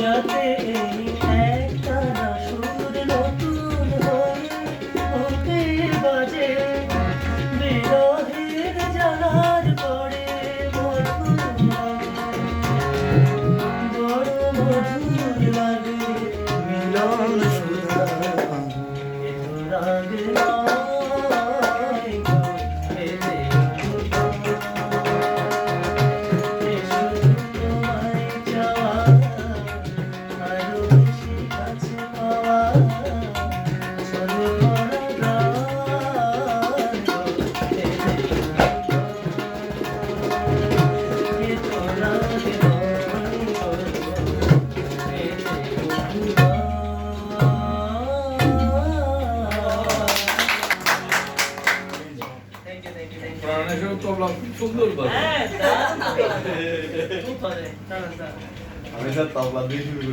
যাতে এই একটানা সুর নতুন হয়ে ওকে বাজে বিরহের জ্বালার পরে মধুর বড় মধুর লাগে মিলন সুধা এত রাগ নয় গো এতে এসো তোমায় চাওয়া আরো বেশি কাছে পাওয়া চলো মরা গান গো এতে এত রাগ নয় গো প্রাণেশ্বর তবলা খুব সুন্দর বাজে। হ্যাঁ, দারুণ। খুব ভালো। দারুণ, দারুণ। আমি স্যার তবলা দিয়ে শুরু